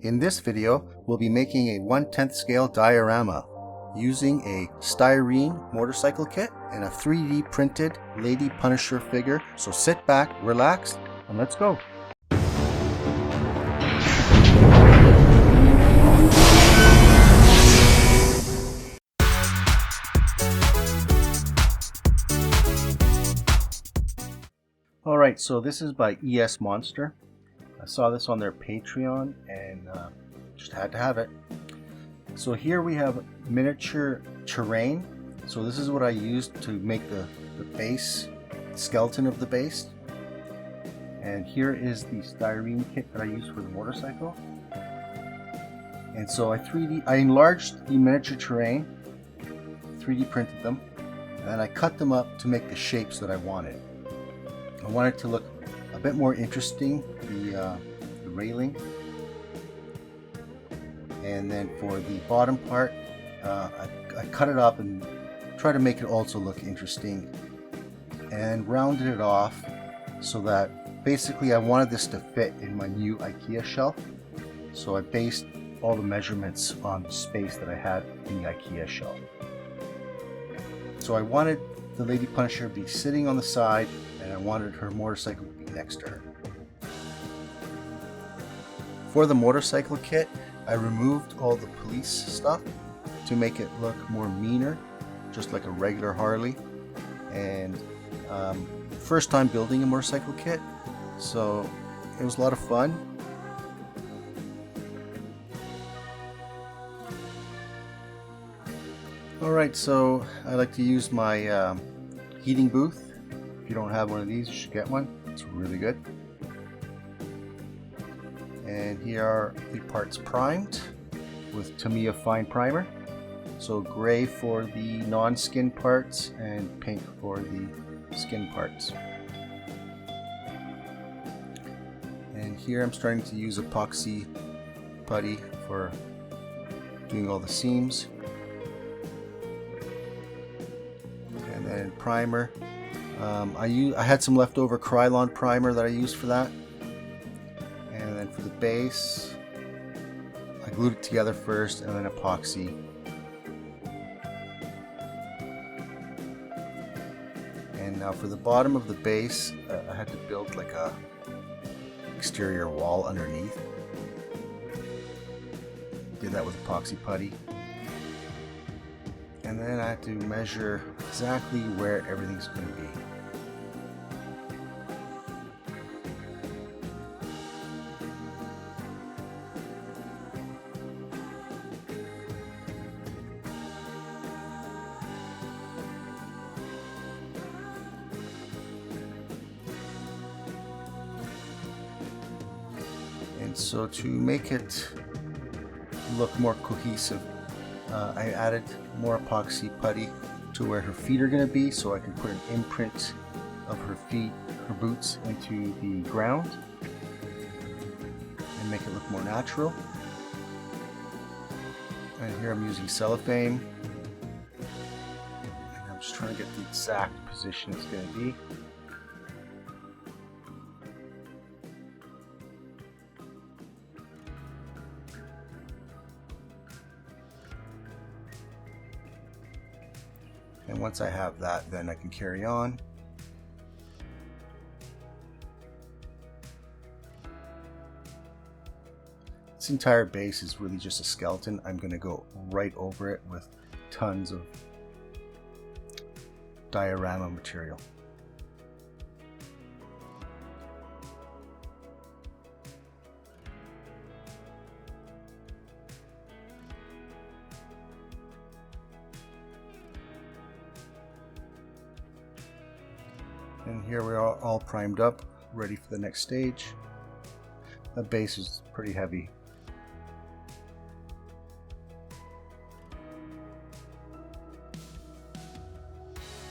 In this video, we'll be making a 1/10 scale diorama using a styrene motorcycle kit and a 3D printed Lady Punisher figure. So sit back, relax, and let's go. Alright, so this is by ES Monster. I saw this on their Patreon and just had to have it. So here we have miniature terrain. So this is what I used to make the base, skeleton of the base. And here is the styrene kit that I used for the motorcycle. And so I enlarged the miniature terrain, 3D printed them, and I cut them up to make the shapes that I wanted. I wanted to look a bit more interesting, the railing, and then for the bottom part I cut it up and tried to make it also look interesting and rounded it off so that basically I wanted this to fit in my new IKEA shelf. So I based all the measurements on the space that I had in the IKEA shelf. So I wanted the Lady Punisher to be sitting on the side, and I wanted her motorcycle to be next to her. For the motorcycle kit, I removed all the police stuff to make it look more meaner, just like a regular Harley. And first time building a motorcycle kit, so it was a lot of fun. Alright, so I like to use my heating booth. If you don't have one of these, you should get one. It's really good. And here are the parts primed with Tamiya Fine Primer. So gray for the non-skin parts and pink for the skin parts. And here I'm starting to use epoxy putty for doing all the seams. And then primer. I had some leftover Krylon primer that I used for that. And then for the base, I glued it together first and then epoxy. And now for the bottom of the base, I had to build like a exterior wall underneath. Did that with epoxy putty. And then I had to measure exactly where everything's going to be. And so to make it look more cohesive, I added more epoxy putty to where her feet are going to be, so I can put an imprint of her feet, her boots, into the ground and make it look more natural. And here I'm using cellophane, and I'm just trying to get the exact position it's going to be. And once I have that, then I can carry on. This entire base is really just a skeleton. I'm going to go right over it with tons of diorama material. And here we are all primed up, ready for the next stage. The base is pretty heavy.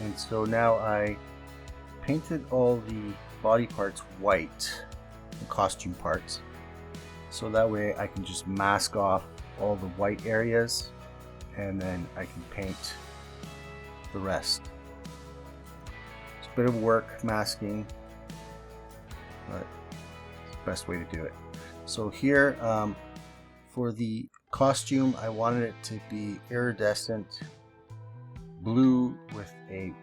And so now I painted all the body parts white, the costume parts. So that way I can just mask off all the white areas and then I can paint the rest. Bit of work masking, but it's the best way to do it. So here For the costume, I wanted it to be iridescent blue with a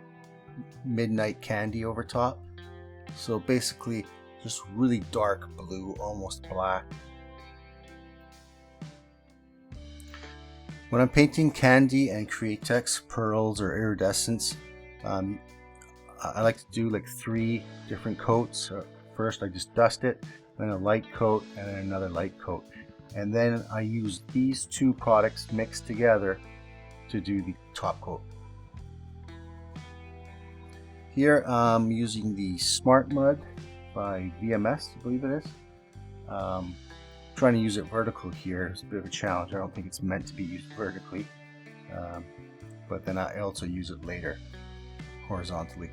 midnight candy over top. So basically just really dark blue, almost black. When I'm painting candy and Createx pearls or iridescence, I like to do like 3 different coats. First I just dust it, then a light coat, and then another light coat. And then I use these 2 products mixed together to do the top coat. Here I'm using the Smart Mud by VMS, I believe it is. Trying to use it vertical here is a bit of a challenge. I don't think it's meant to be used vertically, but then I also use it later horizontally.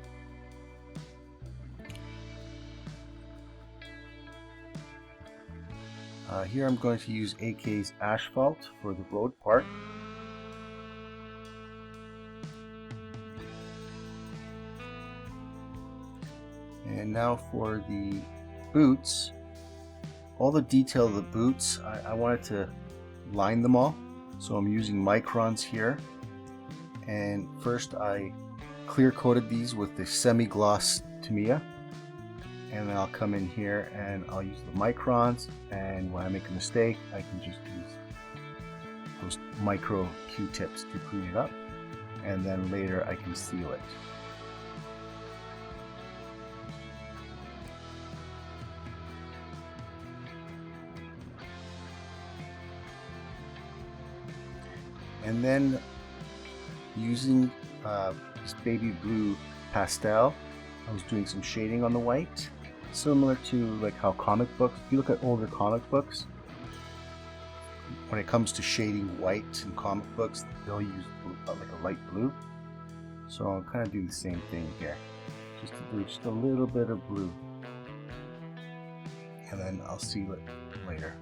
Here I'm going to use AK's Asphalt for the road part. And now for the boots. All the detail of the boots, I wanted to line them all. So I'm using microns here. And first I clear coated these with the semi-gloss Tamiya. And then I'll come in here and I'll use the microns, and when I make a mistake I can just use those micro Q-tips to clean it up, and then later I can seal it. And then using this baby blue pastel, I was doing some shading on the white. Similar to like how comic books, if you look at older comic books, when it comes to shading white in comic books, they'll use blue, like a light blue. So I'll kind of do the same thing here, just to do just a little bit of blue, and then I'll seal it later.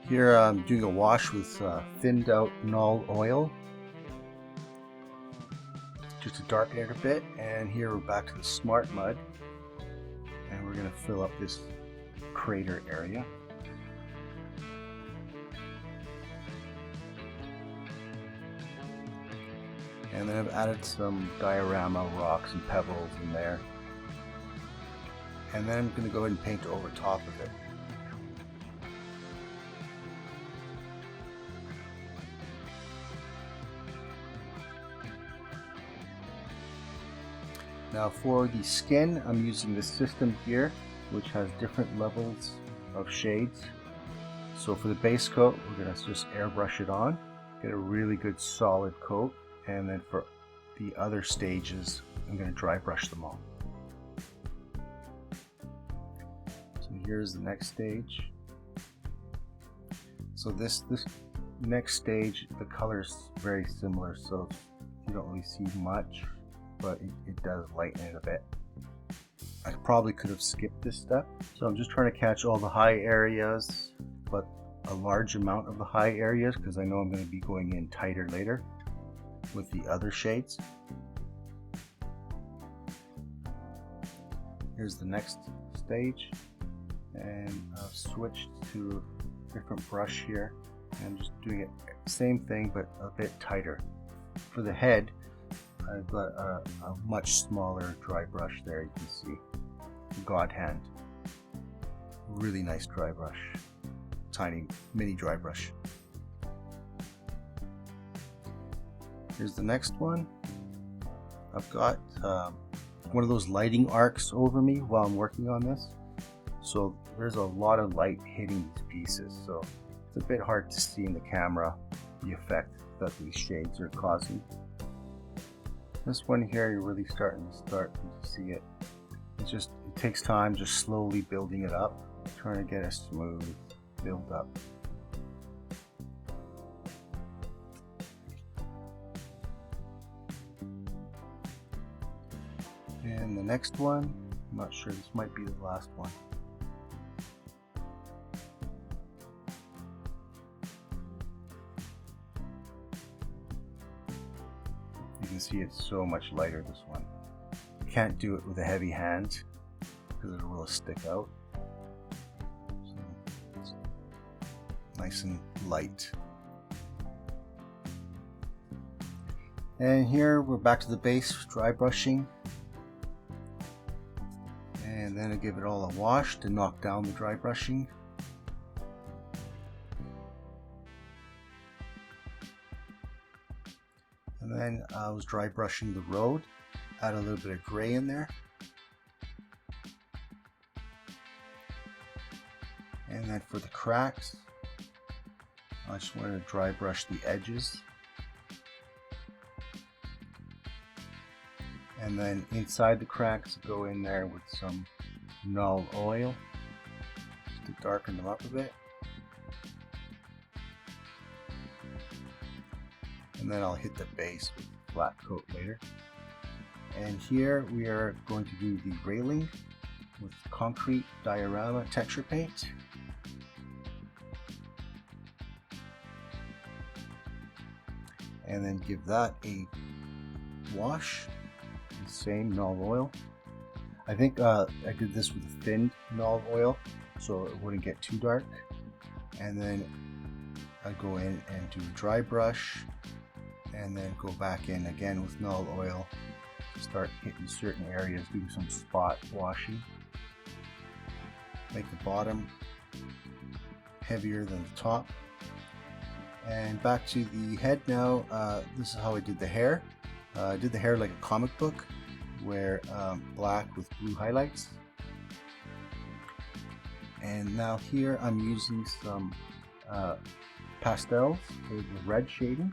Here I'm doing a wash with thinned out null oil, just to darken it a bit. And here we're back to the Smart Mud, and we're going to fill up this crater area. And then I've added some diorama rocks and pebbles in there, and then I'm going to go ahead and paint over top of it. Now for the skin, I'm using this system here, which has different levels of shades. So for the base coat, we're going to just airbrush it on, get a really good solid coat, and then for the other stages, I'm going to dry brush them all. So here's the next stage. So this next stage, the color is very similar, so you don't really see much, but it does lighten it a bit. I probably could have skipped this step. So I'm just trying to catch all the high areas, but a large amount of the high areas, because I know I'm going to be going in tighter later with the other shades. Here's the next stage, and I've switched to a different brush here. I'm just doing it same thing, but a bit tighter. For the head, I've got a much smaller dry brush there, you can see. God hand. Really nice dry brush. Tiny mini dry brush. Here's the next one. I've got one of those lighting arcs over me while I'm working on this. So there's a lot of light hitting these pieces. So it's a bit hard to see in the camera the effect that these shades are causing. This one here, you're really starting to see it. It's just, it takes time just slowly building it up, trying to get a smooth build up. And the next one, I'm not sure, this might be the last one. You can see it's so much lighter, this one. You can't do it with a heavy hand because it will stick out. So nice and light. And here we're back to the base, dry brushing. And then I give it all a wash to knock down the dry brushing. And then I was dry brushing the road, add a little bit of gray in there. And then for the cracks, I just wanted to dry brush the edges. And then inside the cracks, go in there with some null oil just to darken them up a bit. And then I'll hit the base with a flat coat later. And here we are going to do the railing with concrete diorama texture paint. And then give that a wash. Same null oil. I think I did this with a thin null oil so it wouldn't get too dark. And then I go in and do a dry brush and then go back in again with null oil to start hitting certain areas, doing some spot washing. Make the bottom heavier than the top. And back to the head now. This is how I did the hair. I did the hair like a comic book, where black with blue highlights. And now here I'm using some pastels with the red shading.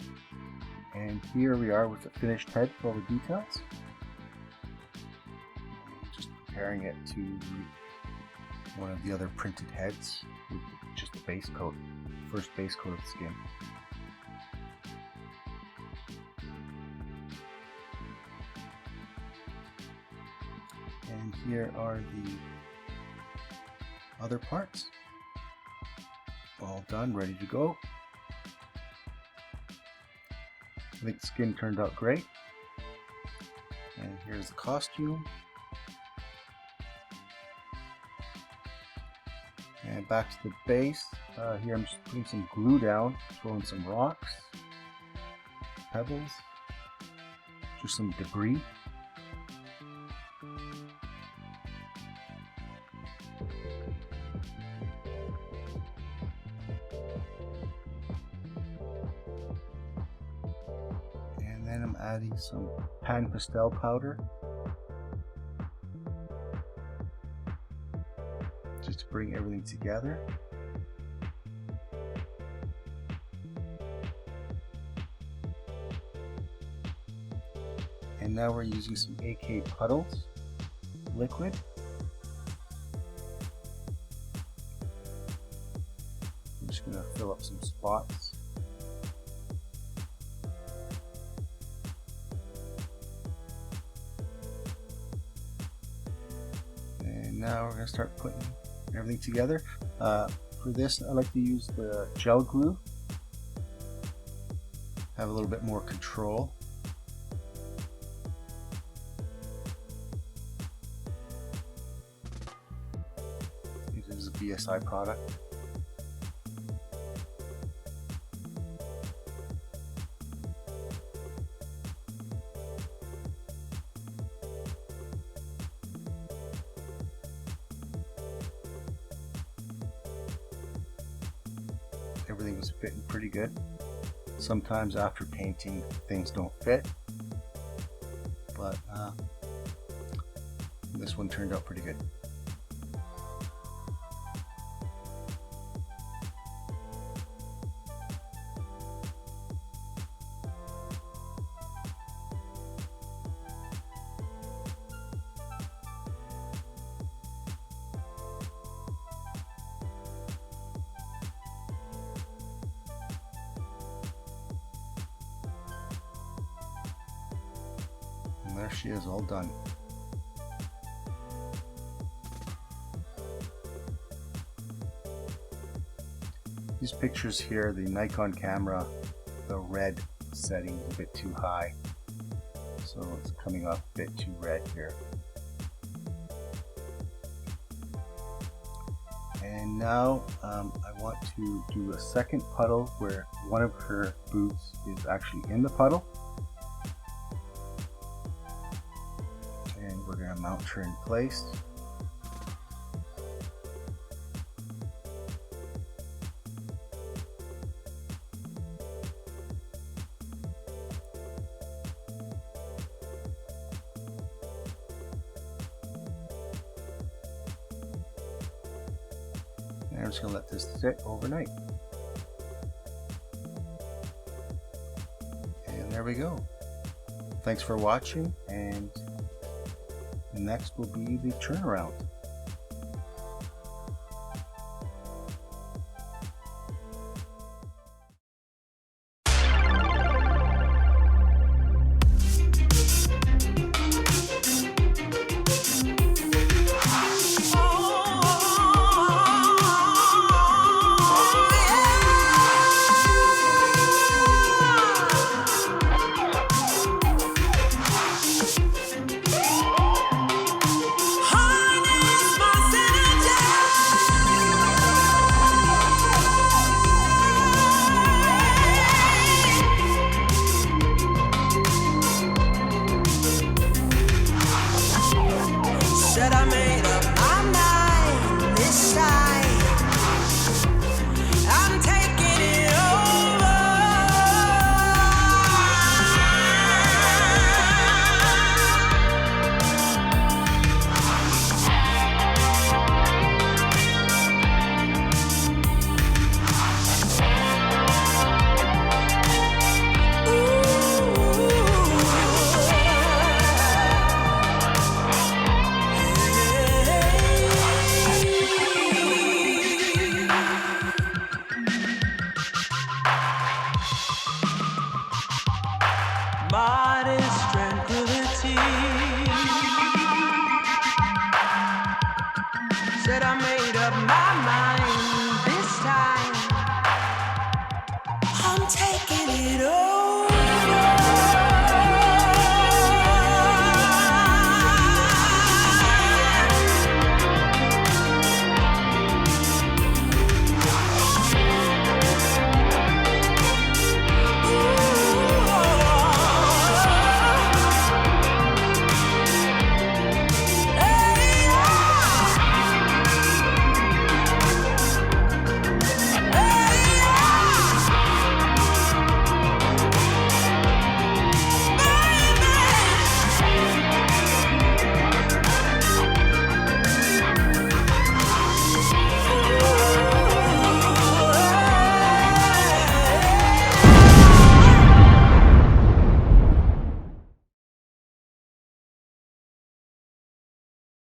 And here we are with the finished head for all the details. Just comparing it to one of the other printed heads with just the base coat, first base coat of the skin. And here are the other parts, all done, ready to go. I think the skin turned out great. And here's the costume. And back to the base. Here I'm just putting some glue down, throwing some rocks, pebbles, just some debris. And then I'm adding some pan pastel powder just to bring everything together. And now we're using some AK puddles liquid. I'm just going to fill up some spots. And now we're going to start putting everything together. For this, I like to use the gel glue. Have a little bit more control. This is a BSI product. Everything was fitting pretty good. Sometimes after painting things don't fit, but this one turned out pretty good. And there she is, all done. These pictures here, the Nikon camera, the red setting is a bit too high, so it's coming off a bit too red here. And now I want to do a second puddle where one of her boots is actually in the puddle. And we're going to mount her in place. And I'm just going to let this sit overnight. And there we go. Thanks for watching, and next will be the turnaround. Said I made up my mind this time. I'm taking it over. Modest tranquility. Said I made up my mind.